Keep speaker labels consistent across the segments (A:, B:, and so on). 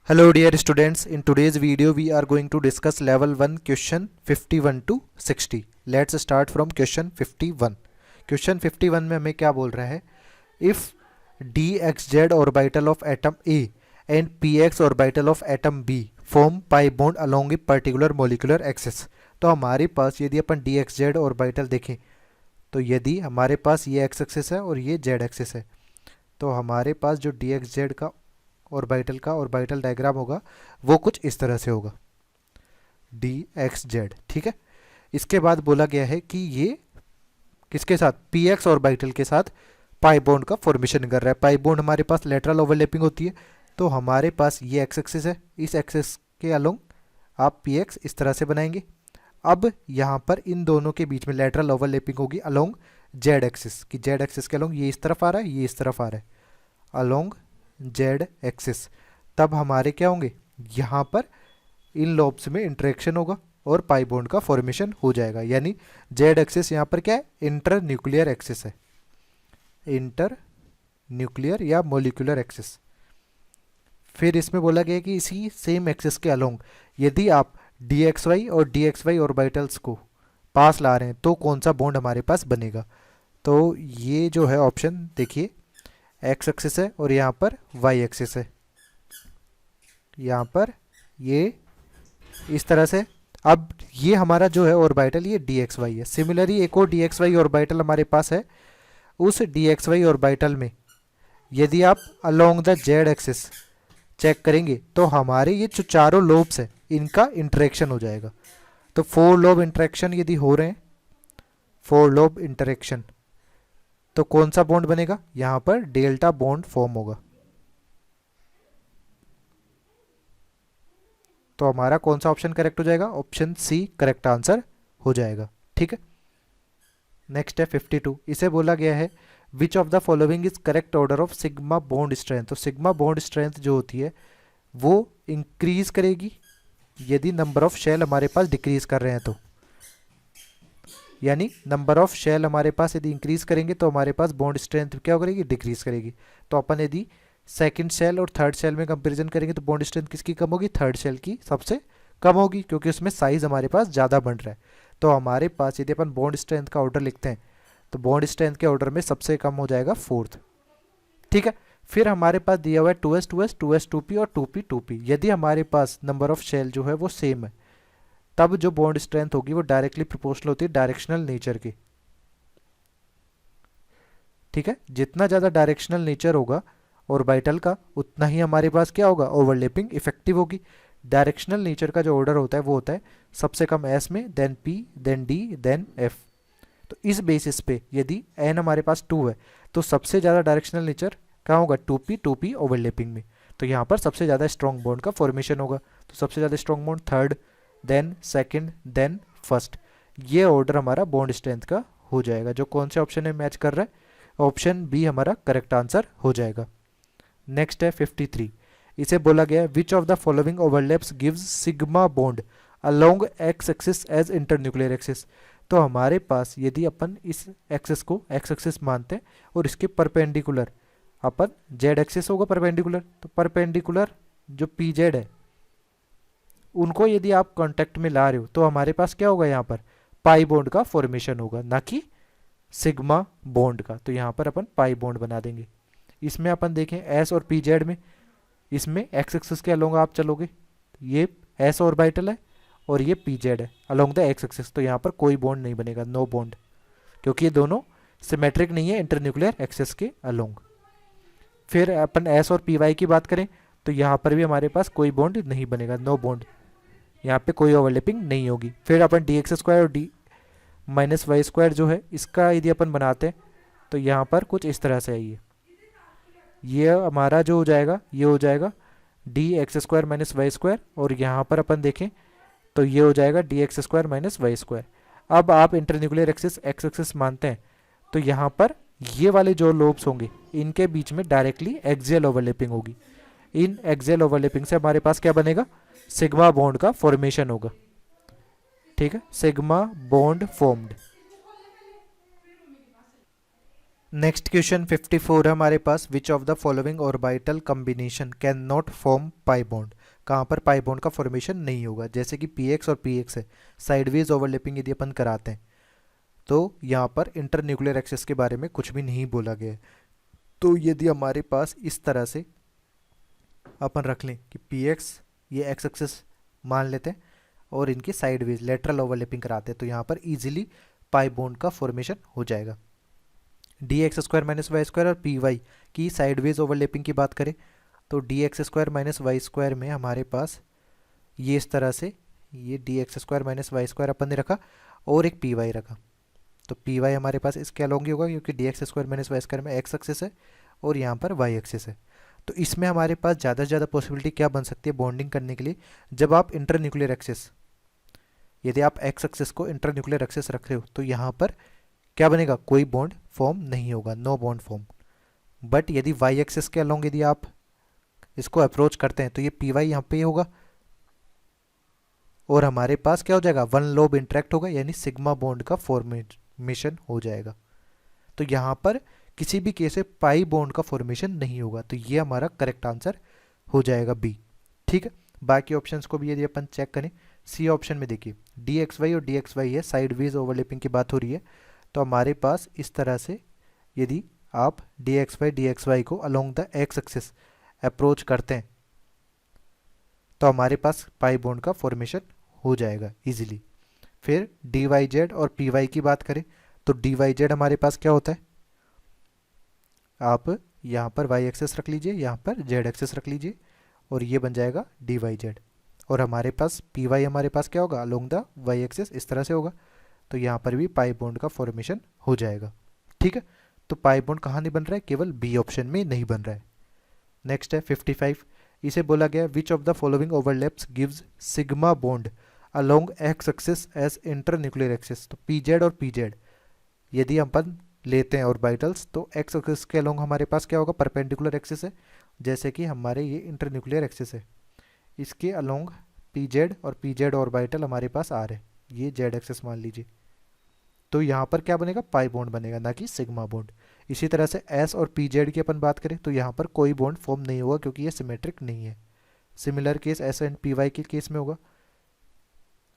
A: Hello dear students, in today's video we are going to discuss level 1 question 51 to 60. Let's start from question 51. Question 51 में हमें क्या बोल रहा है? If dxz orbital of atom A and px orbital of atom B form pi bond along a particular molecular axis. तो हमारे पास यदि अपन dxz orbital देखें तो यदि हमारे पास ये x एक्सिस है और ये z एक्सिस है तो हमारे पास जो dxz का ऑर्बिटल डायग्राम होगा वो कुछ इस तरह से होगा dxz। ठीक है, इसके बाद बोला गया है कि ये किसके साथ, px ऑर्बिटल के साथ पाई बॉन्ड का फॉर्मेशन कर रहा है। पाई बॉन्ड हमारे पास लेटरल ओवरलैपिंग होती है, तो हमारे पास ये एक्स एक्सिस है, इस एक्सिस के अलोंग आप px इस तरह से बनाएंगे। अब यहाँ पर इन दोनों के बीच में लेटरल ओवरलैपिंग होगी अलोंग z एक्सिस, कि z एक्सिस के अलोंग ये इस तरफ आ रहा है, ये इस तरफ आ रहा है, अलोंग z एक्सिस। तब हमारे क्या होंगे, यहाँ पर इन लोब्स में इंटरेक्शन होगा और पाई बॉन्ड का फॉर्मेशन हो जाएगा। यानी z एक्सिस यहाँ पर क्या है, इंटर न्यूक्लियर एक्सिस है, इंटर न्यूक्लियर या मोलिकुलर एक्सिस। फिर इसमें बोला गया है कि इसी सेम एक्सिस के अलोंग यदि आप dxy और dxy ऑर्बिटल्स को पास ला रहे हैं तो कौन सा बॉन्ड हमारे पास बनेगा। तो ये जो है ऑप्शन देखिए, एक्स एक्सिस है और यहाँ पर वाई एक्सिस है, यहाँ पर ये इस तरह से। अब ये हमारा जो है ऑर्बिटल ये dxy है। सिमिलरली एक और dxy ऑर्बिटल हमारे पास है, उस dxy ऑर्बिटल में यदि आप along the z axis check करेंगे तो हमारे ये जो चारों लोब्स है इनका इंटरेक्शन हो जाएगा। तो 4 लोब इंटरेक्शन यदि हो रहे हैं, 4 लोब इंटरेक्शन, तो कौन सा बॉन्ड बनेगा, यहां पर डेल्टा बॉन्ड फॉर्म होगा। तो हमारा कौन सा ऑप्शन करेक्ट हो जाएगा, ऑप्शन सी करेक्ट आंसर हो जाएगा। ठीक है, नेक्स्ट है 52। इसे बोला गया है which of the following is correct order of sigma bond strength. तो सिग्मा बॉन्ड स्ट्रेंथ जो होती है वो इंक्रीज करेगी यदि नंबर ऑफ शेल हमारे पास डिक्रीज कर रहे हैं तो, यानी नंबर ऑफ शेल हमारे पास यदि इंक्रीज करेंगे तो हमारे पास बॉन्ड स्ट्रेंथ क्या करेगी, डिक्रीज करेगी। तो अपन यदि सेकंड शेल और थर्ड शेल में कंपैरिजन करेंगे तो बॉन्ड स्ट्रेंथ किसकी कम होगी, थर्ड शेल की सबसे कम होगी, क्योंकि उसमें साइज हमारे पास ज़्यादा बन रहा है। तो हमारे पास यदि अपन बॉन्ड स्ट्रेंथ का ऑर्डर लिखते हैं तो बॉन्ड स्ट्रेंथ के ऑर्डर में सबसे कम हो जाएगा फोर्थ। ठीक है, फिर हमारे पास दिया हुआ है 2s 2s 2s 2p और 2p 2p। यदि हमारे पास नंबर ऑफ शेल जो है वो सेम है तब जो बॉन्ड स्ट्रेंथ होगी वो डायरेक्टली प्रोपोर्शनल होती है डायरेक्शनल नेचर की। ठीक है, जितना ज़्यादा डायरेक्शनल नेचर होगा ऑर्बिटल का उतना ही हमारे पास क्या होगा, ओवरलैपिंग इफेक्टिव होगी। डायरेक्शनल नेचर का जो ऑर्डर होता है वो होता है सबसे कम s में, then p, then d, then f। तो इस बेसिस पे यदि n हमारे पास 2 है तो सबसे ज़्यादा डायरेक्शनल नेचर क्या होगा, 2p 2p ओवरलैपिंग में। तो यहाँ पर सबसे ज़्यादा स्ट्रॉन्ग बॉन्ड का फॉर्मेशन होगा। तो सबसे ज़्यादा strong bond third, then second, then first. ये ऑर्डर हमारा बॉन्ड स्ट्रेंथ का हो जाएगा, जो कौन से ऑप्शन में मैच कर रहा है, ऑप्शन बी हमारा करेक्ट आंसर हो जाएगा। नेक्स्ट है 53। इसे बोला गया है which of the following overlaps gives sigma bond along x axis as internuclear axis. तो हमारे पास यदि अपन इस एक्सिस को एक्स एक्सिस मानते हैं और इसके परपेंडिकुलर अपन जेड एक्सिस होगा परपेंडिकुलर, तो परपेंडिकुलर जो पी जेड है उनको यदि आप कांटेक्ट में ला रहे हो तो हमारे पास क्या होगा, यहाँ पर पाई बॉन्ड का फॉर्मेशन होगा, ना कि सिग्मा बॉन्ड का। तो यहाँ पर अपन पाई बॉन्ड बना देंगे। इसमें अपन देखें एस और पी जेड में, इसमें एक्स एक्सिस के अलोंग आप चलोगे, ये एस ऑर्बिटल है और ये पी जेड है अलोंग द एक्स एक्सिस, तो यहाँ पर कोई बॉन्ड नहीं बनेगा, नो बॉन्ड, क्योंकि ये दोनों सिमेट्रिक नहीं है इंटरन्यूक्लियर एक्सिस के अलोंग। फिर अपन एस और पी वाई की बात करें तो यहाँ पर भी हमारे पास कोई बॉन्ड नहीं बनेगा, नो बॉन्ड, यहाँ पे कोई ओवरलैपिंग नहीं होगी। फिर अपन डी एक्स स्क्वायर और डी माइनस वाई स्क्वायर जो है इसका यदि अपन बनाते हैं तो यहाँ पर कुछ इस तरह से है, ये हमारा जो हो जाएगा ये हो जाएगा D x square minus Y square, और यहाँ पर अपन देखें तो ये हो जाएगा D x square minus Y square. अब आप इंटरन्यूक्लियर एक्सिस एक्स एक्सिस मानते हैं तो यहाँ पर ये वाले जो लोब्स होंगे इनके बीच में डायरेक्टली एक्सियल ओवरलैपिंग होगी। इन एक्सियल ओवरलैपिंग से हमारे पास क्या बनेगा, सिग्मा बॉन्ड का फॉर्मेशन होगा। ठीक है, sigma bond formed. Next question 54 है हमारे पास, which of the following orbital combination can not form pi bond. कहाँ पर पाई बॉन्ड का फॉर्मेशन नहीं होगा, जैसे कि पी एक्स और पी एक्स है, साइडवेज ओवरलैपिंग यदि अपन कराते हैं तो यहाँ पर इंटरन्यूक्लियर एक्सेस के बारे में कुछ भी नहीं बोला गया है। तो यदि हमारे पास इस तरह से अपन रख लें कि पी एक्स ये एक्स एक्सेस मान लेते हैं और इनकी साइडवेज लेटरल ओवरलैपिंग कराते हैं, तो यहाँ पर इजीली पाई बॉन्ड का फॉर्मेशन हो जाएगा। D x square minus Y square और पी वाई की साइडवेज ओवरलैपिंग की बात करें तो d x square minus Y square में हमारे पास ये इस तरह से ये d x square minus Y square अपन ने रखा और एक पी वाई रखा, तो पी वाई हमारे पास इसके अलोंग ही होगा क्योंकि d x square minus Y square में एक्स एक्सिस है और यहाँ पर वाई एक्सिस है। तो इसमें हमारे पास ज़्यादा से ज़्यादा पॉसिबिलिटी क्या बन सकती है बॉन्डिंग करने के लिए, जब आप इंटरन्यूक्लियर एक्सिस, यदि आप एक्स एक्सिस को इंटरन्यूक्लियर एक्सिस रख रहे हो तो यहाँ पर क्या बनेगा, कोई बॉन्ड फॉर्म नहीं होगा, नो बॉन्ड फॉर्म। बट यदि वाई एक्सिस के अलोंग यदि आप इसको अप्रोच करते हैं तो ये पी वाई यहाँ पे होगा और हमारे पास क्या हो जाएगा, वन लोब इंटरेक्ट होगा, यानी सिग्मा बॉन्ड का फॉर्मेशन हो जाएगा। तो यहाँ पर किसी भी केस में पाई बॉन्ड का फॉर्मेशन नहीं होगा, तो ये हमारा करेक्ट आंसर हो जाएगा बी। ठीक है, बाकी ऑप्शंस को भी यदि अपन चेक करें, सी ऑप्शन में देखिए डी एक्स वाई और डी एक्स वाई है, साइडवेज ओवरलैपिंग की बात हो रही है, तो हमारे पास इस तरह से यदि आप डी एक्स वाई को along the x axis approach करते हैं तो हमारे पास पाई बॉन्ड का फॉर्मेशन हो जाएगा इजीली। फिर डी वाई जेड और पी वाई की बात करें तो डी वाई जेड हमारे पास क्या होता है, आप यहाँ पर वाई एक्सेस रख लीजिए, यहाँ पर जेड एक्सेस रख लीजिए और ये बन जाएगा डी वाई जेड। और हमारे पास पी वाई हमारे पास क्या होगा, अलोंग द वाई एक्सेस इस तरह से होगा, तो यहाँ पर भी पाई बॉन्ड का फॉर्मेशन हो जाएगा। ठीक है, तो पाई बॉन्ड कहाँ नहीं बन रहा है, केवल बी ऑप्शन में नहीं बन रहा है। नेक्स्ट है 55, इसे बोला गया which of the following overlaps gives sigma bond along x axis as internuclear axis. तो पी जेड और पी जेड यदि अपन लेते हैं ऑर्बिटल्स तो एक्स एक्सिस के अलोंग हमारे पास क्या होगा, परपेंडिकुलर एक्सिस है, जैसे कि हमारे ये इंटरन्यूक्लियर एक्सिस है, इसके अलोंग पी जेड और पी जेड ऑर्बिटल हमारे पास आ रहे हैं, ये जेड एक्सिस मान लीजिए, तो यहाँ पर क्या बनेगा, पाई बॉन्ड बनेगा, ना कि सिग्मा बॉन्ड। इसी तरह से एस और पी जेड की अपन बात करें तो यहाँ पर कोई बॉन्ड फॉर्म नहीं होगा क्योंकि ये सिमेट्रिक नहीं है। Similar case s and p y के केस में होगा।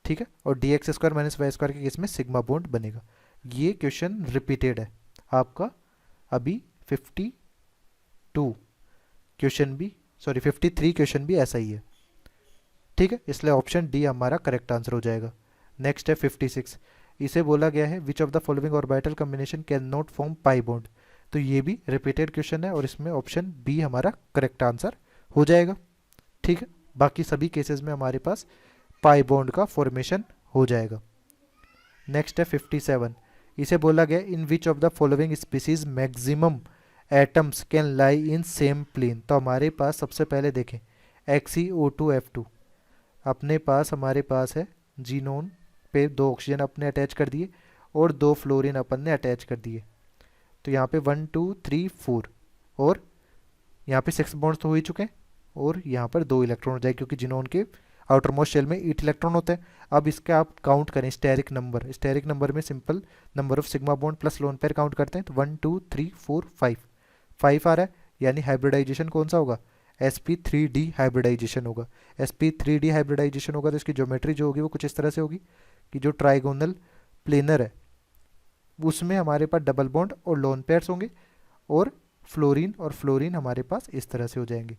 A: ठीक है, और d x square minus Y square के केस में सिग्मा बॉन्ड बनेगा। ये क्वेश्चन रिपीटेड है आपका अभी 52 क्वेश्चन भी, सॉरी 53 क्वेश्चन भी ऐसा ही है। ठीक है, इसलिए ऑप्शन डी हमारा करेक्ट आंसर हो जाएगा। नेक्स्ट है 56, इसे बोला गया है which of the following orbital combination can not form pi bond. तो ये भी रिपीटेड क्वेश्चन है और इसमें ऑप्शन बी हमारा करेक्ट आंसर हो जाएगा। ठीक है, बाकी सभी केसेस में हमारे पास पाई बॉन्ड का फॉर्मेशन हो जाएगा। नेक्स्ट है 57, इसे बोला गया in which of the following species maximum atoms can lie in same plane. तो हमारे पास सबसे पहले देखें XeO2F2 अपने पास हमारे पास है, जीनोन पे 2 ऑक्सीजन अपने अटैच कर दिए और 2 फ्लोरीन अपन ने अटैच कर दिए, तो यहाँ पे 1 2 3 4 और यहाँ पे 6 बॉन्ड्स तो हो ही चुके हैं और यहाँ पर 2 इलेक्ट्रॉन हो जाए क्योंकि जिन्होंने के आउटर मोस्ट शेल में 8 इलेक्ट्रॉन होते हैं। अब इसका आप काउंट करें स्टेरिक नंबर, स्टेरिक नंबर में simple number of sigma bond plus lone pair count करते हैं तो 1 2 3 4 5 आ रहा है, यानी हाइब्रिडाइजेशन कौन सा होगा, sp3d हाइब्रिडाइजेशन होगा। sp3d हाइब्रिडाइजेशन होगा तो इसकी ज्योमेट्री जो होगी वो कुछ इस तरह से होगी कि जो ट्राइगोनल प्लेनर है उसमें हमारे पास डबल बॉन्ड और लोन पेयर्स होंगे और फ्लोरीन हमारे पास इस तरह से हो जाएंगे,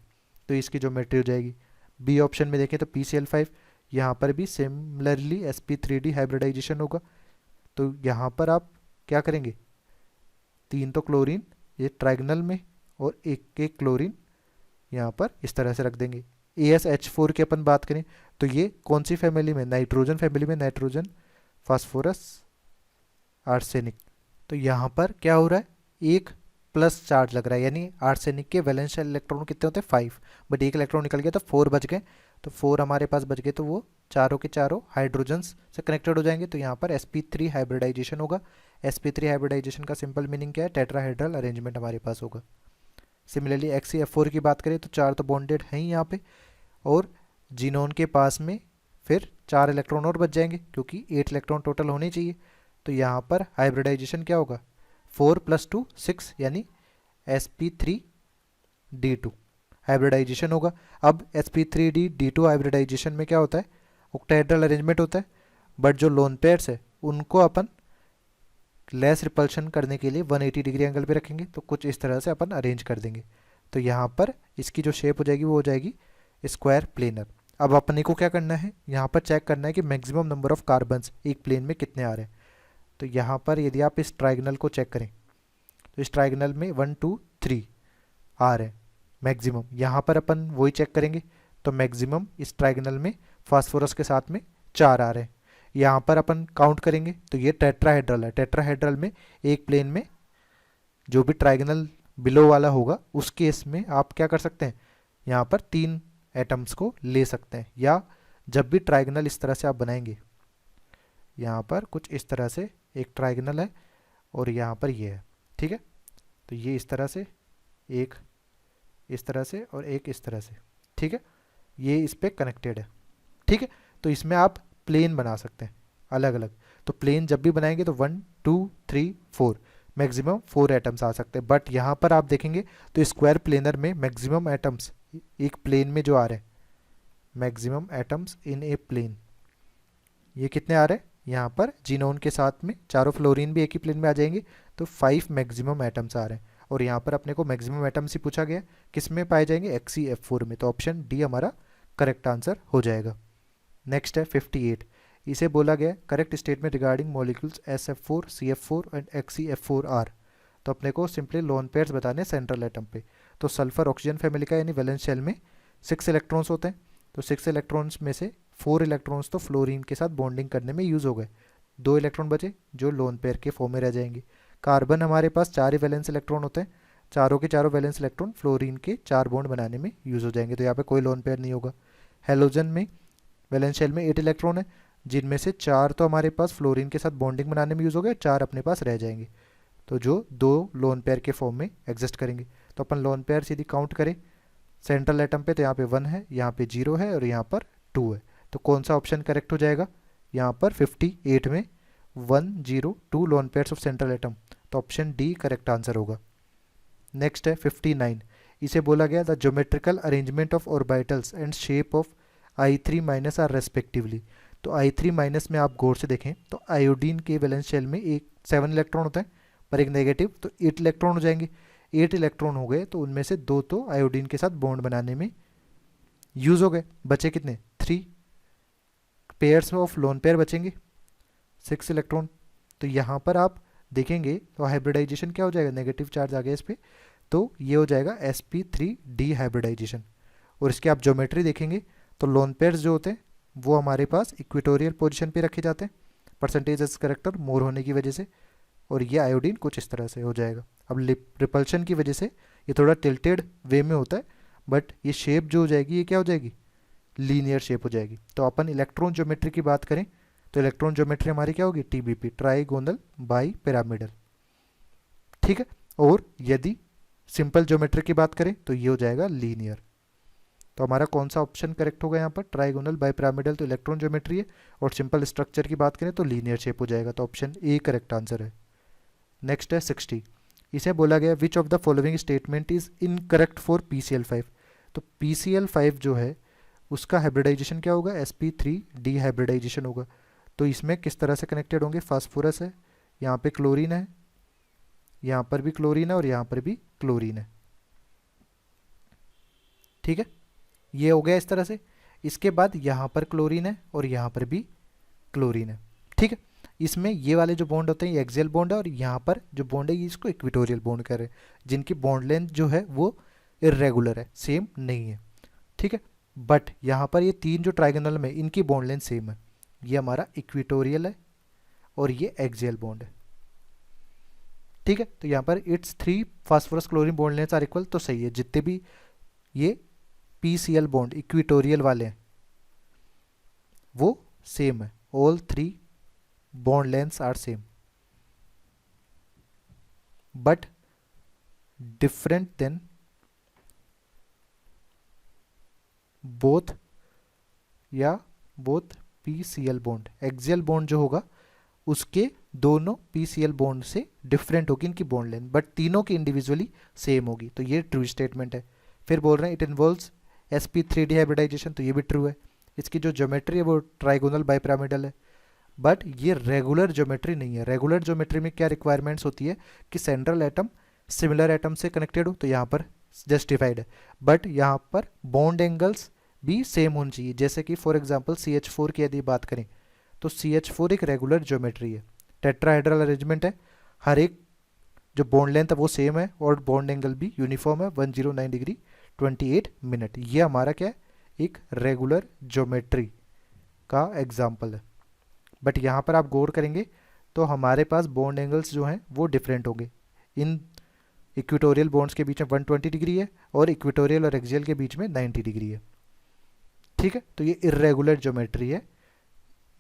A: तो इसकी ज्योमेट्री हो जाएगी। बी ऑप्शन में देखें तो PCl5, यहाँ पर भी सिमिलरली sp3d हाइब्रिडाइजेशन होगा, तो यहाँ पर आप क्या करेंगे, 3 तो क्लोरीन ये ट्राइगोनल में और एक एक क्लोरीन यहाँ पर इस तरह से रख देंगे। AsH4 की अपन बात करें तो ये कौन सी फैमिली में, नाइट्रोजन फैमिली में, नाइट्रोजन फास्फोरस आर्सेनिक। तो यहाँ पर क्या हो रहा है, एक प्लस चार्ज लग रहा है, यानी आर्सेनिक के वैलेंस इलेक्ट्रॉन कितने होते हैं 5, बट एक इलेक्ट्रॉन निकल गया तो 4 बच गए, तो 4 हमारे पास बच गए तो वो चारों के चारों हाइड्रोजन्स से कनेक्टेड हो जाएंगे, तो यहाँ पर sp3 हाइब्रिडाइजेशन होगा। sp3 हाइब्रिडाइजेशन का सिंपल मीनिंग क्या है, टेट्राहेड्रल अरेंजमेंट हमारे पास होगा। सिमिलरली XeF4 की बात करें तो 4 तो बॉन्डेड हैं ही यहाँ पे और जीनोन के पास में फिर 4 इलेक्ट्रॉन और बच जाएंगे क्योंकि 8 इलेक्ट्रॉन टोटल होने चाहिए, तो यहाँ पर हाइब्रिडाइजेशन क्या होगा 4 + 2 6 यानी sp3d2 हाइब्रिडाइजेशन होगा। अब sp3d2 हाइब्रिडाइजेशन में क्या होता है, ऑक्टाहेड्रल अरेंजमेंट होता है, बट जो लोन पेयर्स है उनको अपन लेस रिपल्शन करने के लिए 180 डिग्री एंगल पे रखेंगे, तो कुछ इस तरह से अपन अरेंज कर देंगे। तो यहाँ पर इसकी जो शेप हो जाएगी वो हो जाएगी स्क्वायर प्लेनर। अब अपने को क्या करना है, यहाँ पर चेक करना है कि मैक्सिमम नंबर ऑफ कार्बन्स एक प्लेन में कितने आ रहे हैं। तो यहाँ पर यदि आप इस ट्राइगनल को चेक करें तो इस ट्राइगनल में 1 2 3 आ रहे हैं मैक्सिमम। यहाँ पर अपन वही चेक करेंगे, तो मैक्सिमम इस ट्राइगनल में फास्फोरस के साथ में 4 आ रहे हैं। यहाँ पर अपन काउंट करेंगे तो ये टेट्राहेड्रल है। टेट्राहेड्रल में एक प्लेन में जो भी ट्राइगनल बिलो वाला होगा उस केस में आप क्या कर सकते हैं, यहाँ पर 3 एटम्स को ले सकते हैं। या जब भी ट्राइगनल इस तरह से आप बनाएंगे, यहाँ पर कुछ इस तरह से एक ट्राइगनल है और यहाँ पर ये है, ठीक है। तो ये इस तरह से, एक इस तरह से और एक इस तरह से, ठीक है, ये इस पे कनेक्टेड है, ठीक है। तो इसमें आप प्लेन बना सकते हैं अलग अलग। तो प्लेन जब भी बनाएंगे तो 1 2 3 4 मैक्सिमम 4 एटम्स आ सकते हैं। बट यहाँ पर आप देखेंगे तो स्क्वायर प्लेनर में मैक्सिमम एटम्स एक प्लेन में जो आ रहे हैं, maximum atoms in a plane, ये कितने आ रहे हैं, यहाँ पर जीनोन के साथ में चारों फ्लोरीन भी एक ही प्लेन में आ जाएंगे, तो 5 मैक्सिमम एटम्स आ रहे हैं। और यहाँ पर अपने को मैक्सिमम एटम्स ही पूछा गया, किस में पाए जाएंगे, HCF4 में। तो ऑप्शन डी हमारा करेक्ट आंसर हो जाएगा। नेक्स्ट है 58। इसे बोला गया correct statement regarding molecules SF4 CF4 and HCF4 are. तो अपने को सिंपली लोन पेयर्स बताने सेंट्रल एटम पे। तो सल्फर ऑक्सीजन फैमिली का यानी वैलेंस शेल में 6 इलेक्ट्रॉन्स होते हैं। तो 6 इलेक्ट्रॉन्स में से 4 इलेक्ट्रॉन्स तो फ्लोरीन के साथ बॉन्डिंग करने में यूज़ हो गए, 2 इलेक्ट्रॉन बचे जो लोन पेयर के फॉर्म में रह जाएंगे। कार्बन हमारे पास 4 ही वैलेंस इलेक्ट्रॉन होते हैं, चारों के चारों वैलेंस इलेक्ट्रॉन फ्लोरीन के 4 बॉन्ड बनाने में यूज़ हो जाएंगे, तो यहाँ पे कोई लोन पेयर नहीं होगा। हेलोजन में वैलेंस शेल में 8 इलेक्ट्रॉन है, जिनमें से 4 तो हमारे पास फ्लोरीन के साथ बॉन्डिंग बनाने में यूज़ हो गए, 4 अपने पास रह जाएंगे, तो जो 2 लोन पेयर के फॉर्म में एग्जिस्ट करेंगे। तो अपन लोन पेयर यदि काउंट करें सेंट्रल एटम पे, तो यहाँ पे 1 है, यहाँ पे 0 है और यहाँ पर 2 है। तो कौन सा ऑप्शन करेक्ट हो जाएगा, यहाँ पर 58 में 1 0 2 lone pairs of central atom, तो ऑप्शन डी करेक्ट आंसर होगा। नेक्स्ट है 59। इसे बोला गया the geometrical arrangement of orbitals and shape of I3- are respectively. तो I3- में आप गौर से देखें तो आयोडीन के वैलेंस शेल में 7 इलेक्ट्रॉन होता है पर एक नेगेटिव, तो 8 इलेक्ट्रॉन हो जाएंगे। 8 इलेक्ट्रॉन हो गए तो उनमें से 2 तो आयोडीन के साथ बॉन्ड बनाने में यूज हो गए, बचे कितने, 3 पेयर्स ऑफ लोन पेयर बचेंगे, 6 इलेक्ट्रॉन। तो यहाँ पर आप देखेंगे तो हाइब्रिडाइजेशन क्या हो जाएगा, नेगेटिव चार्ज आ गया इस पर, तो ये हो जाएगा sp3d हाइब्रिडाइजेशन। और इसके आप ज्योमेट्री देखेंगे तो लोन पेयर्स जो होते हैं वो हमारे पास इक्वेटोरियल पोजीशन पे रखे जाते हैं, परसेंटेज एज करेक्टर मोर होने की वजह से, और ये आयोडीन कुछ इस तरह से हो जाएगा। अब रिपल्शन की वजह से ये थोड़ा टिल्टेड वे में होता है, बट ये शेप जो हो जाएगी ये क्या हो जाएगी, लीनियर शेप हो जाएगी। तो अपन इलेक्ट्रॉन ज्योमेट्री की बात करें तो इलेक्ट्रॉन ज्योमेट्री हमारी क्या होगी, TBP ट्राइगोनल बाई पिरामिडल, ठीक है। और यदि सिंपल ज्योमेट्री की बात करें तो ये हो जाएगा लीनियर। तो हमारा कौन सा ऑप्शन करेक्ट होगा यहाँ पर, ट्राइगोनल बाई पिरामिडल तो इलेक्ट्रॉन ज्योमेट्री है, और सिंपल स्ट्रक्चर की बात करें तो लीनियर शेप हो जाएगा, तो ऑप्शन ए करेक्ट आंसर है। नेक्स्ट है 60। इसे बोला गया which of the following statement is incorrect for PCl5। तो PCl5 जो है उसका हाइब्रिडाइजेशन क्या होगा, sp3d हाइब्रिडाइजेशन होगा। तो इसमें किस तरह से कनेक्टेड होंगे, फास्फोरस है, यहाँ पे क्लोरीन है, यहाँ पर भी क्लोरीन है और यहाँ पर भी क्लोरीन है, ठीक है। ये हो गया इस तरह से। इसके बाद यहाँ पर क्लोरीन है और यहाँ पर भी क्लोरीन है, ठीक है। इसमें ये वाले जो बॉन्ड होते हैं ये एक्सियल बॉन्ड है, और यहाँ पर जो बॉन्ड है ये इसको इक्वेटोरियल बॉन्ड कह रहे हैं, जिनकी बॉन्ड लेंथ जो है वो इरेगुलर है, सेम नहीं है, ठीक है। बट यहाँ पर ये 3 जो ट्राइगोनल में इनकी बॉन्ड लेंथ सेम है, ये हमारा इक्वेटोरियल है और ये एक्सियल बॉन्ड है, ठीक है। तो यहाँ पर it's 3 phosphorus chlorine bond length are equal, तो सही है। जितने भी ये PCl बॉन्ड इक्वेटोरियल वाले हैं वो सेम है, all 3 bond lengths are same but different than both या both PCl bond। Axial bond जो होगा उसके दोनों PCl बॉन्ड से डिफरेंट होगी इनकी बॉन्ड लेंथ, बट तीनों की इंडिविजुअली सेम होगी, तो ये ट्रू स्टेटमेंट है। फिर बोल रहे हैं इट इन्वॉल्व्स sp3 डिहाइब्रिडाइजेशन, तो ये भी ट्रू है। इसकी जो ज्योमेट्री है वो ट्राइगोनल बाइपिरामिडल है, बट ये रेगुलर ज्योमेट्री नहीं है। रेगुलर ज्योमेट्री में क्या रिक्वायरमेंट्स होती है कि सेंट्रल एटम सिमिलर एटम से कनेक्टेड हो, तो यहाँ पर जस्टिफाइड है। बट यहाँ पर बॉन्ड एंगल्स भी सेम होनी चाहिए, जैसे कि फॉर एग्जांपल CH4 की यदि बात करें तो CH4 एक रेगुलर ज्योमेट्री है, टेट्राहेड्रल अरेंजमेंट है, हर एक जो बॉन्ड लेंथ है वो सेम है और बॉन्ड एंगल भी यूनिफॉर्म है 109 डिग्री 28 मिनट। ये हमारा क्या है, एक रेगुलर ज्योमेट्री का एग्जाम्पल है। बट यहाँ पर आप गौर करेंगे तो हमारे पास बॉन्ड एंगल्स जो हैं वो डिफरेंट होंगे। इन इक्वेटोरियल बॉन्ड्स के बीच में 120 डिग्री है और इक्वेटोरियल और एक्सियल के बीच में 90 डिग्री है। ठीक है, तो ये इर्रेगुलर ज्योमेट्री है,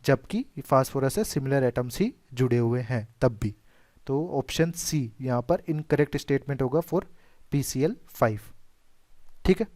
A: जबकि फास्फोरस से सिमिलर एटम्स ही जुड़े हुए हैं तब भी। तो ऑप्शन सी यहाँ पर इनकरेक्ट स्टेटमेंट होगा फॉर PCl5। ठीक है।